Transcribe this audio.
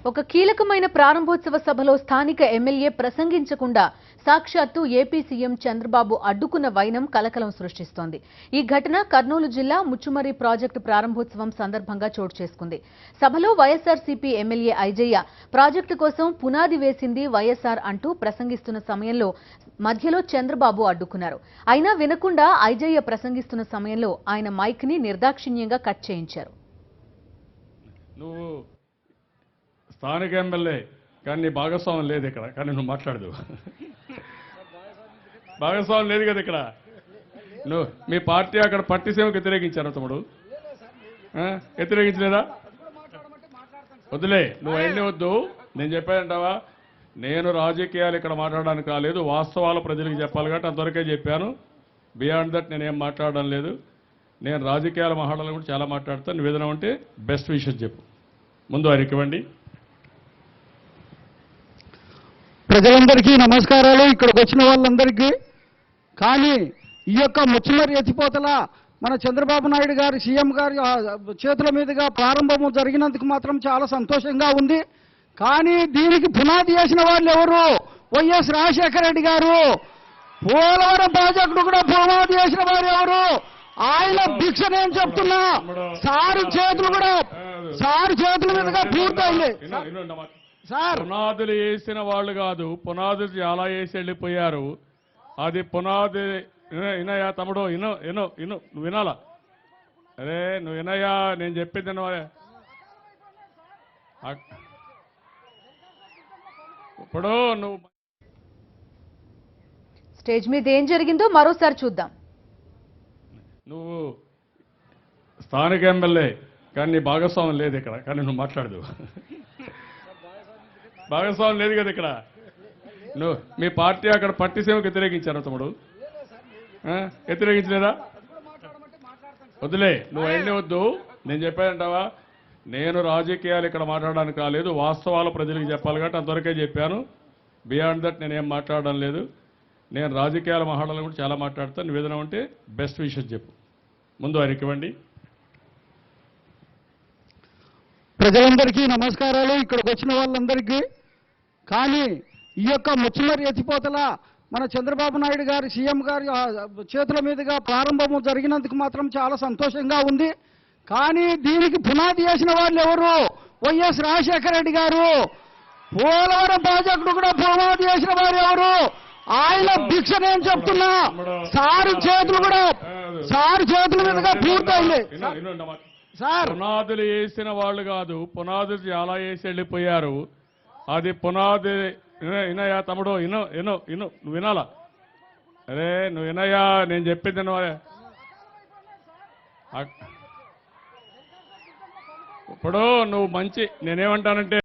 ఒక కీలకమైన ప్రారంభోత్సవ సభలో స్థానిక ఎమ్మెల్యే ప్రసంగించకుండా సాక్షాత్తు ఏపీ సీఎం చంద్రబాబు అడ్డుకున్న వైనం కలకలం సృష్టిస్తోంది. ఈ ఘటన కర్నూలు జిల్లా ముచ్చుమర్రి ప్రాజెక్టు ప్రారంభోత్సవం సందర్భంగా చోటు చేసుకుంది. సభలో వైఎస్ఆర్సీపీ ఎమ్మెల్యే ఐజయ్య ప్రాజెక్టు కోసం పునాది వేసింది వైఎస్ఆర్ అంటూ ప్రసంగిస్తున్న సమయంలో మధ్యలో చంద్రబాబు అడ్డుకున్నారు. అయినా వినకుండా ఐజయ్య ప్రసంగిస్తున్న సమయంలో ఆయన మైక్ ని నిర్దాక్షిణ్యంగా కట్ చేయించారు. స్థానిక ఎమ్మెల్యే కానీ నీ భాగస్వామ్యం లేదు ఇక్కడ, కానీ నువ్వు మాట్లాడదు. భాగస్వామ్యం లేదు కదా ఇక్కడ. నువ్వు మీ పార్టీ అక్కడ పట్టిసీమకు వ్యతిరేకించారు తమ్ముడు, వ్యతిరేకించలేదా? వద్దులే, నువ్వు అన్నీ వద్దు. నేను చెప్పానంటావా? నేను రాజకీయాలు ఇక్కడ మాట్లాడడానికి కాలేదు, వాస్తవాలు ప్రజలకు చెప్పాలి కాబట్టి అంతవరకే చెప్పాను. బియాండ్ దట్ నేనేం మాట్లాడడం లేదు. నేను రాజకీయాలు మాట్లాడాలని కూడా చాలా మాట్లాడతాను. నివేదన ఉంటే బెస్ట్ విషయం చెప్పు. ముందు ఆయనకి ఇవ్వండి. ప్రజలందరికీ నమస్కారాలు, ఇక్కడికి వచ్చిన వాళ్ళందరికీ. కానీ ఈ యొక్క ముచ్చుమర్రి ఎత్తిపోతల మన చంద్రబాబు నాయుడు గారి సీఎం గారి చేతుల మీదుగా ప్రారంభము జరిగినందుకు మాత్రం చాలా సంతోషంగా ఉంది. కానీ దీనికి పునాది వేసిన వాళ్ళు ఎవరు? వైఎస్ రాజశేఖర రెడ్డి గారు. పోలవరం ప్రాజెక్టు కూడా పునాది వేసిన వారు ఎవరు? ఆయన భిక్ష. నేను చెప్తున్నా, సారు చేతుల మీదుగా పూర్తయింది. పునాదులు వేసిన వాళ్ళు కాదు, పునాదులు చాలా వేసి వెళ్ళిపోయారు. అది పునాది. వినయా తమ్ముడు, నువ్వు వినాలా? అరే నువ్వు వినయా, నేను చెప్పింది ఇప్పుడు నువ్వు. స్టేజ్ మీద ఏం జరిగిందో మరోసారి చూద్దాం. నువ్వు స్థానిక ఎమ్మెల్యే కానీ నీ భాగస్వామ్యం లేదు ఇక్కడ, కానీ నువ్వు మాట్లాడదు. భాగస్వామ్యం లేదు కదా ఇక్కడ. నువ్వు మీ పార్టీ అక్కడ పట్టిసీమకు వ్యతిరేకించారు తమ్ముడు, వ్యతిరేకించలేదా? వద్దులే, నువ్వు అన్నీ వద్దు. నేను చెప్పానంటావా? నేను రాజకీయాలు ఇక్కడ మాట్లాడడానికి కాలేదు, వాస్తవాలు ప్రజలకు చెప్పాలి కాబట్టి అంతవరకే చెప్పాను. బియాండ్ దట్ నేనేం మాట్లాడడం లేదు. నేను రాజకీయాలు మాట్లాడాలని కూడా చాలా మాట్లాడతాను. నివేదన ఉంటే బెస్ట్ విషయం చెప్పు. ముందు ఆయనకి ఇవ్వండి. ప్రజలందరికీ నమస్కారాలు, ఇక్కడికి వచ్చిన వాళ్ళందరికీ. కానీ ఈ యొక్క ముచ్చుమర్రి ఎత్తిపోతల మన చంద్రబాబు నాయుడు గారి సీఎం గారి చేతుల మీదుగా ప్రారంభము జరిగినందుకు మాత్రం చాలా సంతోషంగా ఉంది. కానీ దీనికి పునాది వేసిన వాళ్ళు ఎవరు? వైఎస్ రాజశేఖర రెడ్డి గారు. పోలవరం ప్రాజెక్టు కూడా పునాది వేసిన వారు ఎవరు? ఆయన భిక్ష. నేను చెప్తున్నా, సారు చేతుల మీదుగా పూర్తయింది. పునాదులు వేసిన వాళ్ళు కాదు, పునాదులు చాలా వేసి వెళ్ళిపోయారు. అది పునాది. వినయా తమ్ముడు, నువ్వు వినాలా? అరే నువ్వు వినయా, నేను చెప్పింది ఇప్పుడు నువ్వు మంచి. నేనేమంటానంటే